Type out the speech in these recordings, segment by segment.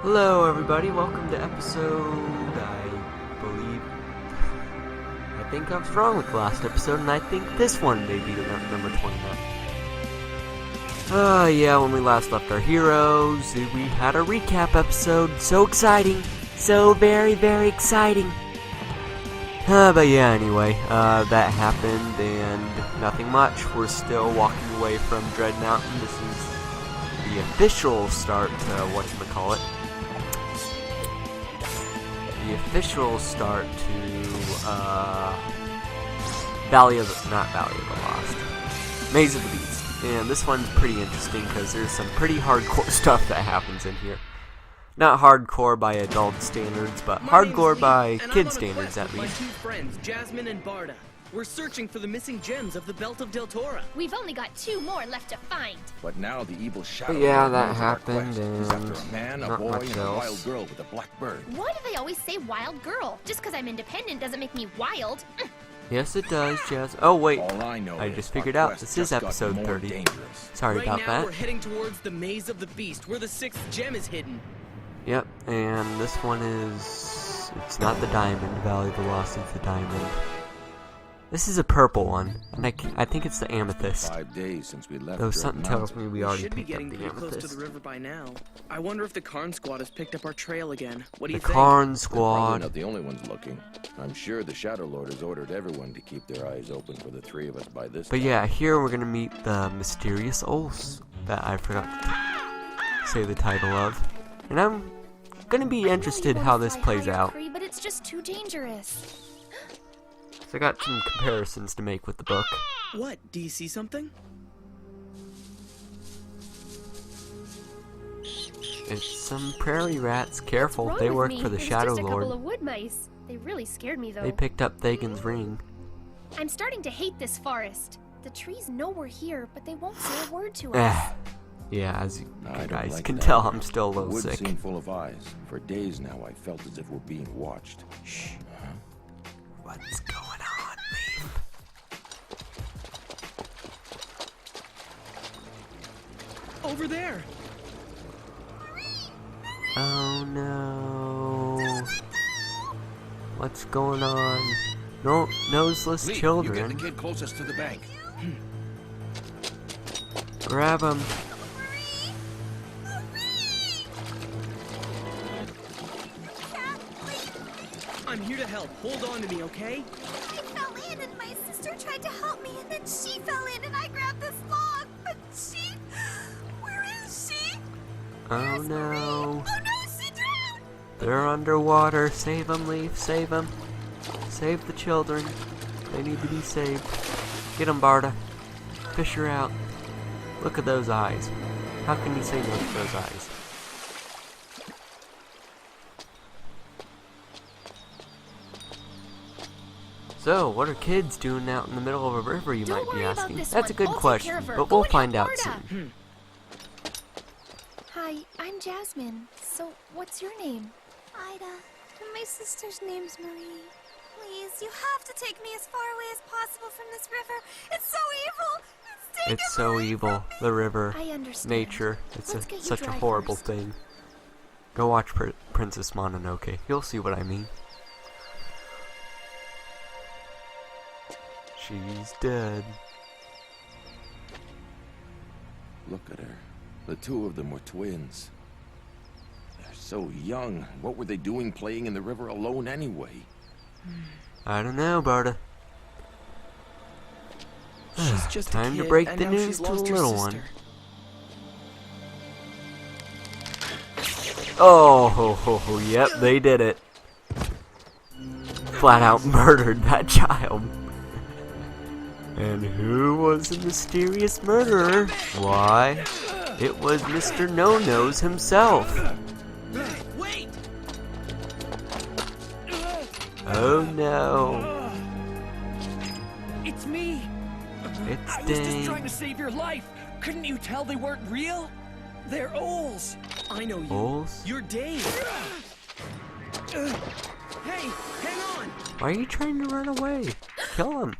Hello everybody, welcome to episode, I think I was wrong with the last episode, and I think this one may be the number 29. Yeah, when we last left our heroes, we had a recap episode, so exciting, so very, very exciting. But yeah, anyway, that happened, and nothing much. We're still walking away from Dread Mountain. This is the official start to, whatchamacallit. The official start to, not Valley of the Lost, Maze of the Beast. And this one's pretty interesting because there's some pretty hardcore stuff that happens in here. Not hardcore by adult standards, but hardcore by kid standards at least. My two friends, Jasmine and Barda. We're searching for the missing gems of the Belt of Deltora. We've only got 2 more left to find. But now the evil shadow. But yeah, that happened, and after a man, a boy, and a wild girl with a black bird. Why do they always say wild girl? Just because I'm independent doesn't make me wild. Yes, it does, Jazz. Oh wait, All I know I just figured out this is episode 30. Dangerous. Sorry right about now, that. we're heading towards the Maze of the Beast, where the 6th gem is hidden. Yep, and this one is... It's not the Diamond, Valley of the Lost, it's the Diamond. This is a purple one, and I think it's the Amethyst. 5 days since we left. Though something tells me we already should be picked up getting the pretty close to Amethyst. the river by now. I wonder if the Karn Squad has picked up our trail again. What do The you think? Karn Probably Squad. not the only ones looking. I'm sure the Shadow Lord has ordered everyone to keep their eyes open for the 3 of us by this But time. yeah, here we're gonna meet the mysterious Ols that I forgot to say the title of. And I'm gonna be interested how this plays out. But it's just too dangerous. So I got some comparisons to make with the book. What? Do you see something? It's some prairie rats. Careful, What's they wrong work with me? for the It was Shadow just a couple Lord. of wood mice. They really scared me though. They picked up Thagan's ring. I'm starting to hate this forest. The trees know we're here, but they won't say a word to Eh. us. Yeah, as you I don't guys like can that. tell, I'm still a The little woods sick. seem full of eyes. For days now, I felt as if we're being watched. Shh. What's going on, Leaf? Over there! Oh no. What's going on? No, noseless Lee, children. You get the kid closest to the bank. Grab him. I'm here to help. Hold on to me, okay? I fell in and my sister tried to help me and then she fell in and I grabbed this log. But she... Where is she? Oh Where's no. Marie? Oh no, she drowned! They're underwater. Save them, Leaf. Save them. Save the children. They need to be saved. Get them, Barda. Fish her out. Look at those eyes. How can you say no to those eyes? So, what are kids doing out in the middle of a river, you Don't might be worry about asking? this That's a one. good I'll take question, care of her. but Go we'll ahead, find out Barda. soon. Hi, I'm Jasmine. So, what's your name? Ida, and my sister's name's Marie. Please, you have to take me as far away as possible from this river. It's so evil! It's so evil. The river. I understand. Nature. It's Let's get you such a dry horrible first. thing. Go watch Princess Mononoke. You'll see what I mean. She's dead. Look at her. The 2 of them were twins. They're so young. What were they doing playing in the river alone anyway? I don't know, Barda. She's just a Time to kid, break and the now news she's to a lost her little one. sister. Oh, yep, they did it. Flat out murdered that child. And who was the mysterious murderer? Why, it was Mr. No-Nose himself. Wait! Oh no, It's me! it's I was just Dane. trying to save your life! Couldn't you tell they weren't real? They're Ols! I know you. Ols? You're Dave. Hey, hang on! Why are you trying to run away? Kill him.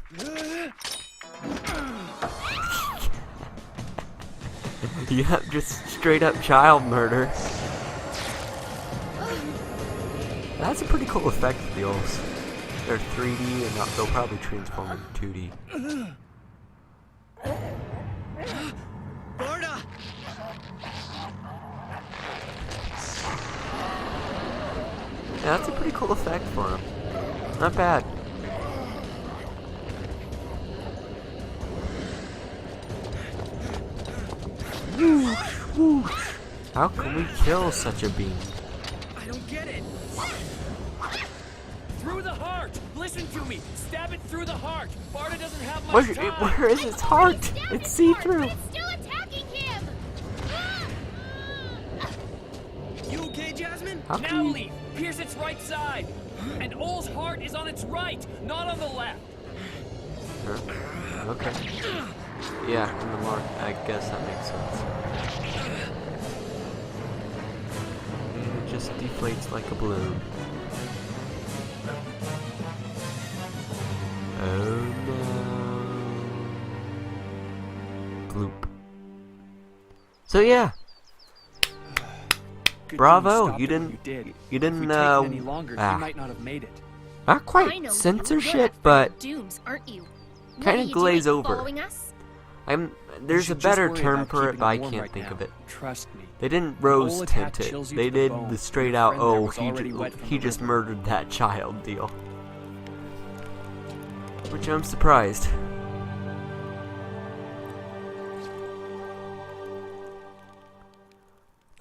Yep, just straight up child murder. That's a pretty cool effect for the Ols. They're 3D and they'll probably transform into 2D. Barda! Yeah, that's a pretty cool effect for him. Not bad. How can we kill such a being? I don't get it. Through the heart! Listen to me! Stab it through the heart! Barda doesn't have much time! Where is its heart? It's see-through. It's still attacking him! You okay, Jasmine? How Now can you... leave! Pierce its right side! And Ol's heart is on its right, not on the left! Okay. Yeah, in the mark. I guess that makes sense. And it just deflates like a balloon. Oh no. Bloop. So yeah. Good Bravo, thing you stopped it when didn't- did. you If didn't, we'd taken any longer, ah. he might not have made it. Not I quite know censorship, you're but dooms, aren't you? What kinda are you glaze doing, over. following us? there's a You should just better worry term about for it, keeping but I him warm can't right think now. of it. Trust me. They didn't The rose whole attack tint chills it. you They to the did bone. the straight Your out, friend there oh, was already wet from he the just river. murdered that child deal. Which I'm surprised.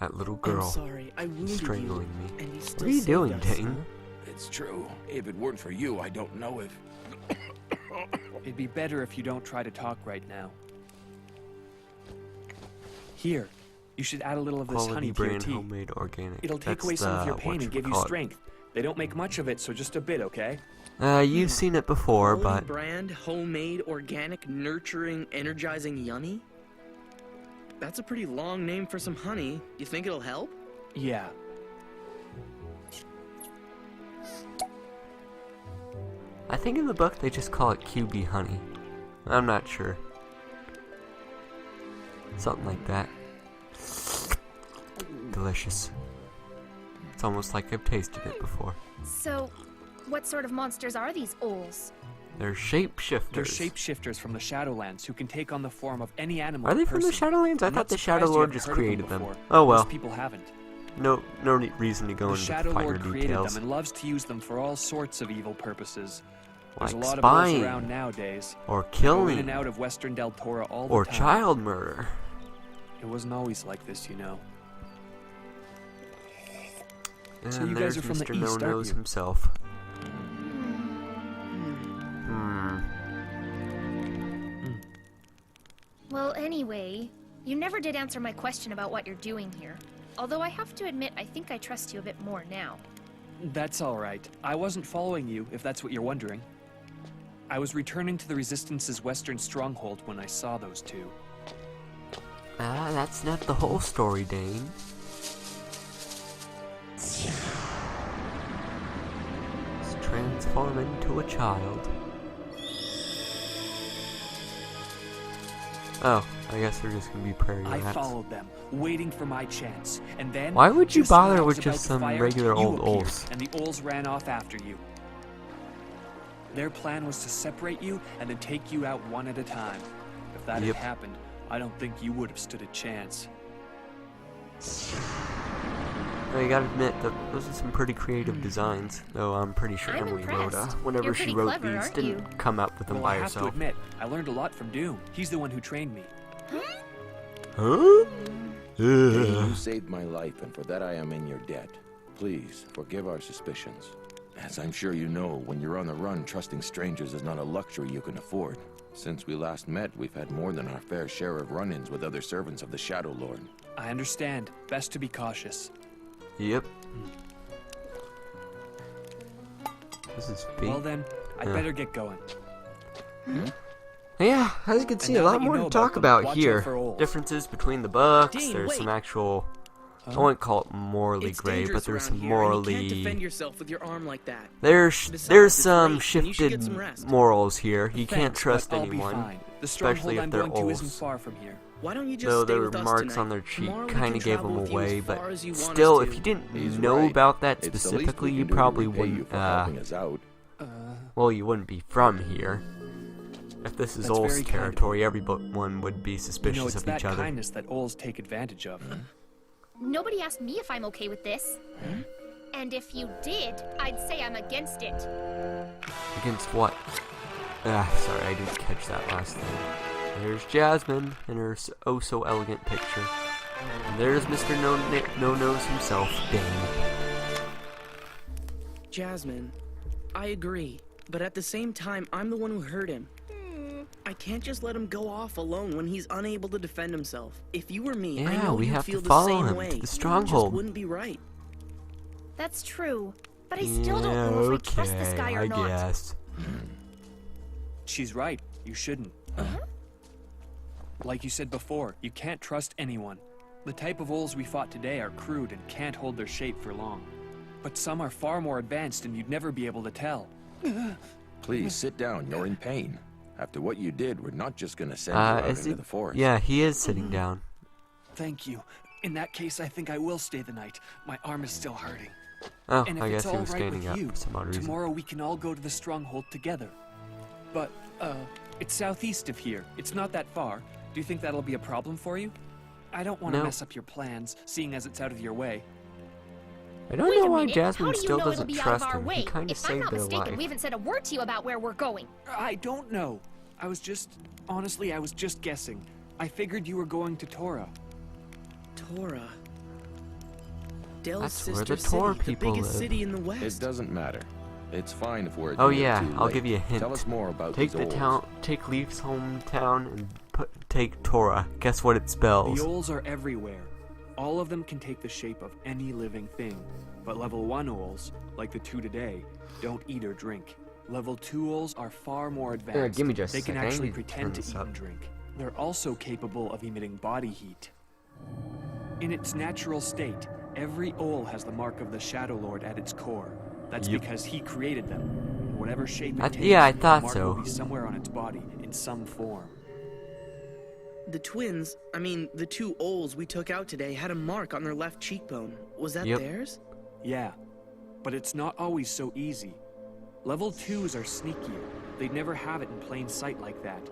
That little I'm girl sorry, I wounded strangling you. me. And you What still are you saved doing, us. Dane? It's true. If it weren't for you, I don't know if... It'd be better if you don't try to talk right now. Here, you should add a little of this Quality honey to your brand, tea. homemade, organic. It'll take That's away some of the- your pain and give you whatchamacallit. strength. They don't make much of it, so just a bit, okay? You've seen it before, Quality but brand, homemade, organic, nurturing, energizing yummy? That's a pretty long name for some honey. You think it'll help? Yeah. I think in the book they just call it QB honey. I'm not sure. Something like that. Delicious. It's almost like I've tasted it before. So, what sort of monsters are these Ols? They're shapeshifters. They're shapeshifters from the Shadowlands who can take on the form of any animal. Are or they from the person. Shadowlands? I I'm thought not the surprised Shadow you Lord haven't just heard of them created them. before. Oh well. Most people haven't. No reason to go The into Shadow finer Lord created details. them and loves to use them for all sorts of evil purposes. There's Like a lot of wolves spying, around nowadays. or Go in killing, and out of Western Deltora all the or time. child murder. It wasn't always like this, you know. And So you there's guys are from the Mr. East, aren't No-Nose you? himself. Well, anyway, you never did answer my question about what you're doing here. Although I have to admit, I think I trust you a bit more now. That's all right. I wasn't following you, if that's what you're wondering. I was returning to the Resistance's western stronghold when I saw those two. Ah, that's not the whole story, Dane. Let's transform into a child. Oh, I guess they're just gonna be prairie I rats. followed them, waiting for my chance, and then... Why would you just when I bother was with about just to some fire, regular you old appeared, Ols? And the Ols ran off after you. Their plan was to separate you and then take you out one at a time. If that Yep. had happened, I don't think you would have stood a chance. Now, you gotta admit that those are some pretty creative designs, though I'm pretty sure I'm Emily impressed. Rodda, whenever You're she pretty wrote clever, these, aren't didn't you? come up with them Well, by I have herself. to admit, I learned a lot from Doom. He's the one who trained me. Huh? You saved my life, and for that I am in your debt. Please, forgive our suspicions. As I'm sure you know, when you're on the run, trusting strangers is not a luxury you can afford. Since we last met, we've had more than our fair share of run-ins with other servants of the Shadow Lord. I understand. Best to be cautious. Yep. This is fake. Well then, I'd Yeah. better get going. Yeah, as you can see, a now lot that you more know to about talk them, about watch out here. for Ols. Differences between the books. Dean, There's wait. some actual. I won't call it morally It's gray, but dangerous there's around some here, and morally. you can't defend yourself with your arm like that. There's Besides, it's some late, and you should get shifted some rest. morals here. You can't Thanks, trust but I'll anyone, be fine. The especially stronghold if I'm they're going to isn't Ols. far from here. Why don't you just Though stay there with were us marks tonight? on their cheek Tomorrow we kind can of gave them travel with you away, as but far as you want us still, to. if you didn't He's know right. about that It's the least specifically, we you can do to probably repay you wouldn't, for helping us out. well, you wouldn't be from here. If this is That's Ol's very kind of territory, everyone would be You suspicious know, it's of that each other. kindness that Ols take advantage of. Nobody asked me if I'm okay with this. And if you did, I'd say I'm against it. Against what? Sorry, I didn't catch that last thing. There's Jasmine in her oh-so-elegant picture. And there's Mr. No-Nose himself, Dane. Jasmine, I agree. But at the same time, I'm the one who hurt him. I can't just let him go off alone when he's unable to defend himself. If you were me, I Yeah, know we you'd have to feel the follow same him way. to the It just stronghold. wouldn't be right. That's true. But I still don't know if I trust this guy or I not. guess. She's right. You shouldn't. Like you said before, you can't trust anyone. The type of Ols we fought today are crude and can't hold their shape for long. But some are far more advanced and you'd never be able to tell. Please sit down. You're in pain. After what you did, we're not just gonna send you out Is into he? the forest. Yeah, he is sitting down. Thank you. In that case, I think I will stay the night. My arm is still hurting. Oh, And if I it's guess he all was right standing with up you, for some odd reason. tomorrow we can all go to the stronghold together. But, it's southeast of here. It's not that far. Do you think that'll be a problem for you? I don't want to No. mess up your plans, seeing as it's out of your way. I don't Wait know a why minute, Jasmine how do you still know it'll doesn't be out trust of our him. way? He kind of If I'm saved not their mistaken, life. we haven't said a word to you about where we're going. I don't know. Honestly, I was just guessing. I figured you were going to Tora. Tora. Dell's That's where sister the Tora city, people the biggest live. city in the It West. doesn't matter. It's fine if we're. Oh near yeah, too I'll late. give you a hint. Tell us more about Take these the Ols. town, take Leaf's hometown, and take Tora. Guess what it The spells? Ols are everywhere. All of them can take the shape of any living thing. But level 1 Ols, like the two today, don't eat or drink. Level 2 Ols are far more advanced. give me just a They can sec, I actually need to turn pretend to this eat up. and drink. They're also capable of emitting body heat. In its natural state, every Ol has the mark of the Shadow Lord at its core. That's Yep. because he created them. In whatever shape it takes, Yeah, I thought the mark so. will be somewhere on its body, in some form. The twins, the two Ols we took out today had a mark on their left cheekbone. Was that Yep. theirs? Yeah, but it's not always so easy. Level 2s are sneakier. They'd never have it in plain sight like that.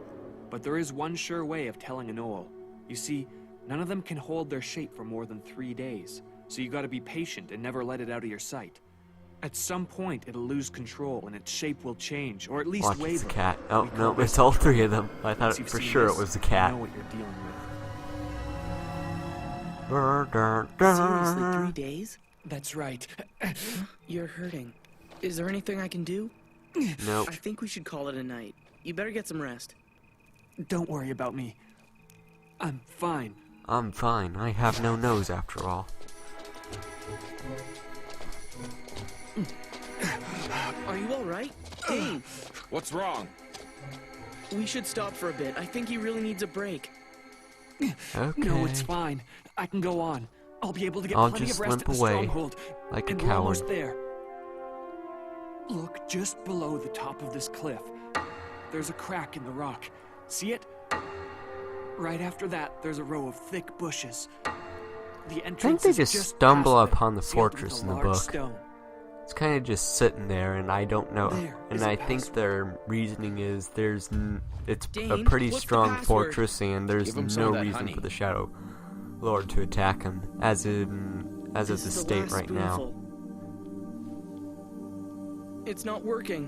But there is one sure way of telling an Ol. You see, none of them can hold their shape for more than 3 days, so you gotta be patient and never let it out of your sight. At some point, it'll lose control and its shape will change, or at least Watch, waver. it's a cat. Oh, We no, call it's this all a three of them. I Once thought you've for seen sure this, it was a you cat. know what you're dealing with. Seriously, 3 days? That's right. You're hurting. Is there anything I can do? Nope. I think we should call it a night. You better get some rest. Don't worry about me. I'm fine. I'm fine. I have no nose after all. Are you alright? Dane, What's wrong? we should stop for a bit. I think he really needs a break. Okay. No, it's fine. I can go on. I'll be able to get I'll plenty just of rest limp at the away, stronghold. like a And we're almost coward. there. Look just below the top of this cliff. There's a crack in the rock. See it? Right after that, there's a row of thick bushes. The I think entrance they is just just stumble past them. upon the See it with fortress a in the large book. stone. It's kind of just sitting there, and I don't know. There And is a I think password. their reasoning is it's a Dane, pretty what's the strong password? fortress, and there's Give him some no of that reason honey. for the Shadow Lord to attack him, as of This the is state last right now. spoonful. It's not working.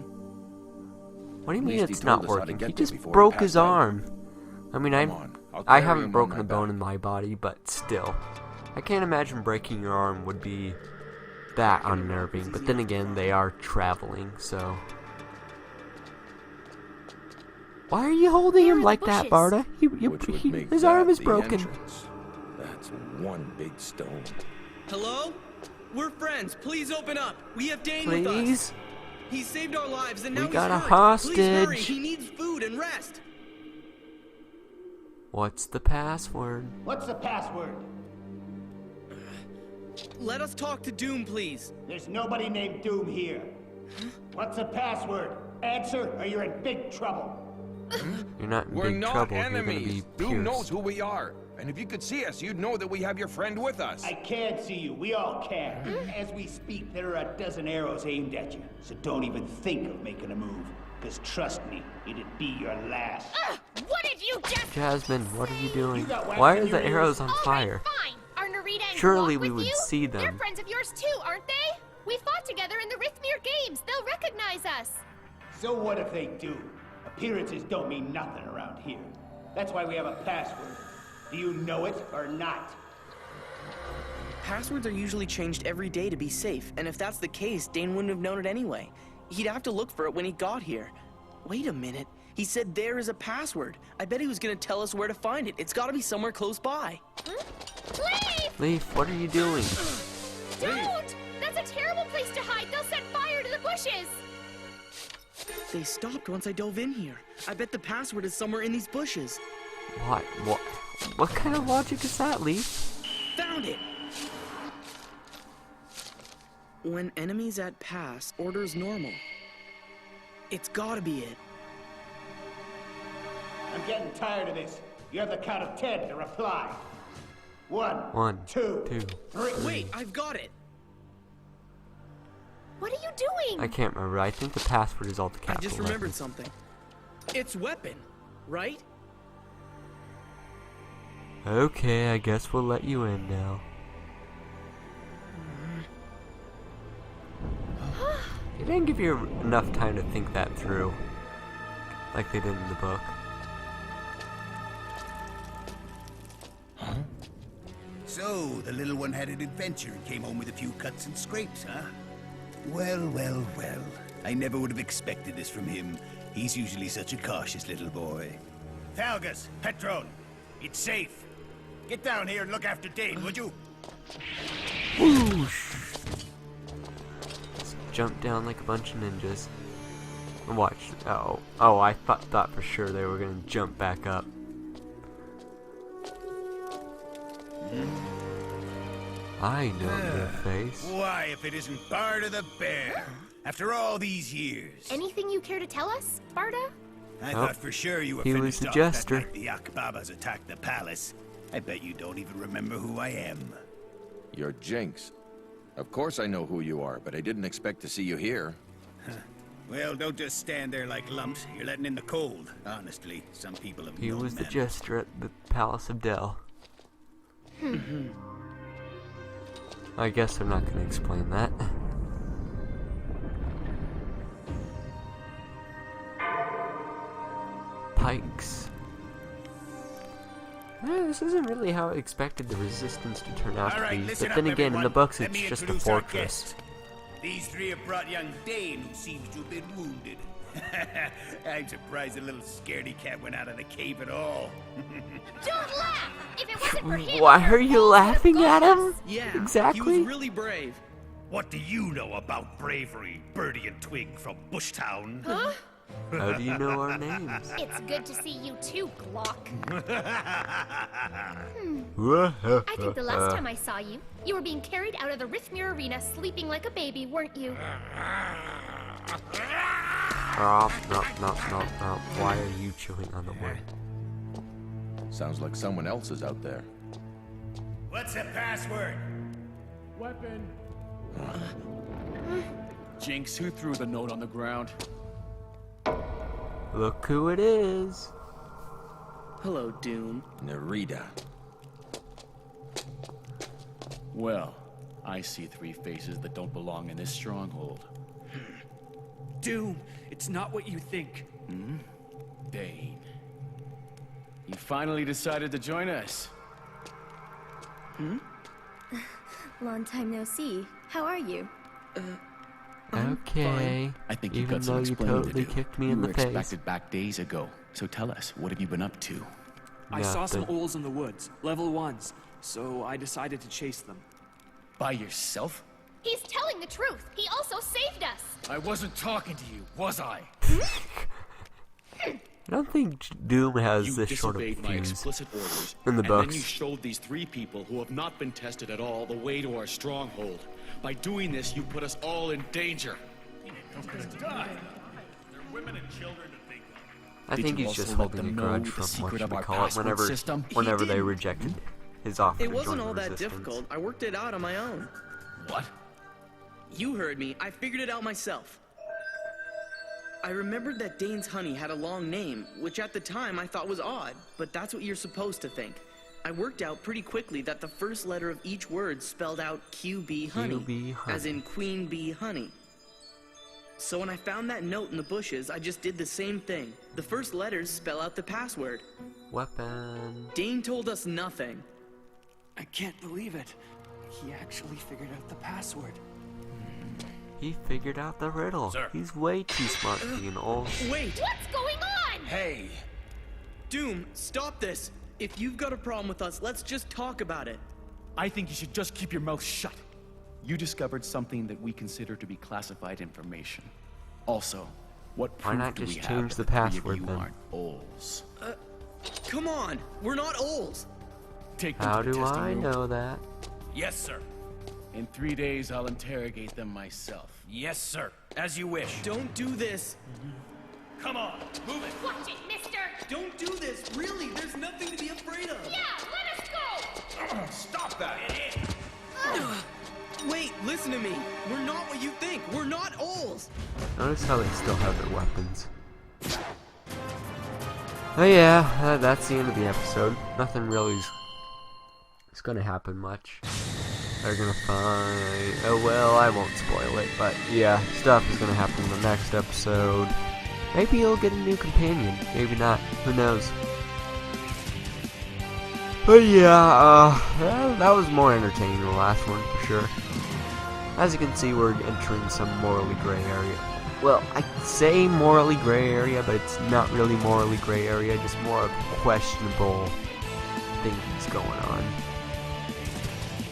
What do you At mean least he it's told not us how to working? get He there just before he broke his passed out. arm. I mean, Come on, I'll I carry haven't him on broken my a bone back. in my body, but still. I can't imagine breaking your arm would be that unnerving, but then again, they are traveling, so... Why are you holding Where him are the like that, bushes? Barda? Which would make His that arm is the broken. entrance. That's one big stone. Hello? We're friends. Please open up. We have Dane with us. Please? He saved our lives and We now he's got a hurt. Please hurry. hostage. He needs food and rest. What's the password? What's the password? Let us talk to Doom, please. There's nobody named Doom here. What's the password? Answer or you're in big trouble. You're not in We're big not trouble. You're gonna be enemies. Doom knows pierced. who we are. And if you could see us, you'd know that we have your friend with us. I can't see you. We all can. As we speak, there are a dozen arrows aimed at you. So don't even think of making a move. Because trust me, it'd be your last. What did you just Jasmine, what are you doing? You got wax Why in are your the ears? arrows on All right, fire? fine. Are Narita and Surely Glock we with would you? see They're them. friends of yours too, aren't they? We fought together in the Rithmir Games. They'll recognize us. So what if they do? Appearances don't mean nothing around here. That's why we have a password. Do you know it or not? Passwords are usually changed every day to be safe, and if that's the case, Dane wouldn't have known it anyway. He'd have to look for it when he got here. Wait a minute. He said there is a password. I bet he was gonna tell us where to find it. It's gotta be somewhere close by. Leaf! Leaf, what are you doing? Don't! That's a terrible place to hide. They'll set fire to the bushes. They stopped once I dove in here. I bet the password is somewhere in these bushes. What? What kind of logic is that, Leaf? Found it! When enemies at pass, orders normal. It's gotta be it. I'm getting tired of this. You have the count of 10 to reply. 1, 2, 2. 3. Wait, I've got it! What are you doing? I can't remember. I think the password is all the I capital just remembered letters. something. It's weapon, right? Okay, I guess we'll let you in now. They didn't give you enough time to think that through, like they did in the book. So, the little one had an adventure and came home with a few cuts and scrapes, huh? Well, well, well. I never would have expected this from him. He's usually such a cautious little boy. Thalgus, Petron, it's safe. Get down here and look after Dane, would you? Whoosh! Just jump down like a bunch of ninjas. And watch. Oh, I thought for sure they were gonna jump back up. I know your face. Why, if it isn't Barda the Bear? After all these years. Anything you care to tell us, Barda? I Oh, thought for sure you were he finished was a off jester. that night the Akbabas attacked the palace. I bet you don't even remember who I am. You're Jinx. Of course I know who you are, but I didn't expect to see you here. Well, don't just stand there like lumps. You're letting in the cold. Honestly, some people have He no was the manners. jester at the Palace of Del. I guess they're not gonna explain that. Pikes. This isn't really how I expected the resistance to turn out All to right, be. listen But then up, again, in the everyone. books, Let it's me just a introduce our fortress. guest. These three have brought young Dane, who seems to have been wounded. I'm surprised the little scaredy cat went out of the cave at all. Don't laugh! If it wasn't for him, Why your are you balls would have laughing gone at us. him? Yeah, Exactly. he was really brave. What do you know about bravery, Birdie and Twig from Bushtown? Huh? How do you know our names? It's good to see you too, Glock. I think the Uh. last time I saw you, you were being carried out of the Rithmir Arena sleeping like a baby, weren't you? No. Why are you chewing on the wood? Sounds like someone else is out there. What's the password? Jinx, who threw the note on the ground? Look who it is. Hello, Doom. Nerida. Well, I see three faces that don't belong in this stronghold. Doom, it's not what you think. Dane. You finally decided to join us. Long time no see. How are you? Okay. I think Even you've got some though you explaining totally to do. kicked me You in the were face. expected back days ago. So tell us, what have you been up to? I saw some Nothing. owls in the woods, level 1s, so I decided to chase them. By yourself? He's telling the truth. He also saved us. I wasn't talking to you, was I? I don't think Doom has You this short of disobeyed my fuse. explicit orders, in the and books. then you showed these three people who have not been tested at all the way to our stronghold. By doing this, you put us all in danger. I Did think you he's just also let holding a them know grudge the from secret what of we our call it password system? whenever they didn't. rejected his offer It to join wasn't the all that resistance. difficult. I worked it out on my own. What? You heard me. I figured it out myself. I remembered that Dane's honey had a long name, which at the time I thought was odd, but that's what you're supposed to think. I worked out pretty quickly that the first letter of each word spelled out QB honey, QB honey. as in Queen Bee honey. So when I found that note in the bushes, I just did the same thing. The first letters spell out the password. Weapon. Dane told us nothing. I can't believe it. He actually figured out the password. He figured out the riddle. Sir. He's way too smart to be an old. Wait! What's going on? Hey! Doom, stop this! If you've got a problem with us, let's just talk about it. I think you should just keep your mouth shut. You discovered something that we consider to be classified information. Also, what Why proof not do we just have change that the three of password you then? aren't Ols? Come on! We're not Ols! Take them How to the do testing I room. know that? Yes, sir. In 3 days, I'll interrogate them myself. Yes, sir. As you wish. Don't do this! Come on, move it. Watch it, mister! Don't do this! Really, there's nothing to be afraid of! Yeah, let us go! Stop that. Wait, listen to me! We're not what you think! We're not Ols! Notice how they still have their weapons. Oh yeah, that's the end of the episode. Nothing really is gonna happen much. They're gonna find... Oh well, I won't spoil it, but yeah, stuff is gonna happen in the next episode. Maybe he'll get a new companion, maybe not, who knows. But yeah, that was more entertaining than the last one, for sure. As you can see, we're entering some morally gray area. Well, I say morally gray area, but it's not really morally gray area, just more of questionable things going on.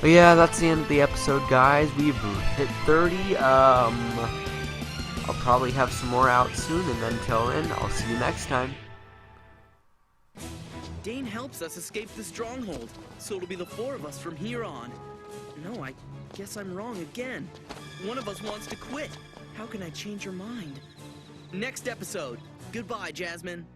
But yeah, that's the end of the episode, guys. We've hit 30. I'll probably have some more out soon, and until then, I'll see you next time. Dane helps us escape the stronghold, so it'll be the four of us from here on. No, I guess I'm wrong again. One of us wants to quit. How can I change your mind? Next episode. Goodbye, Jasmine.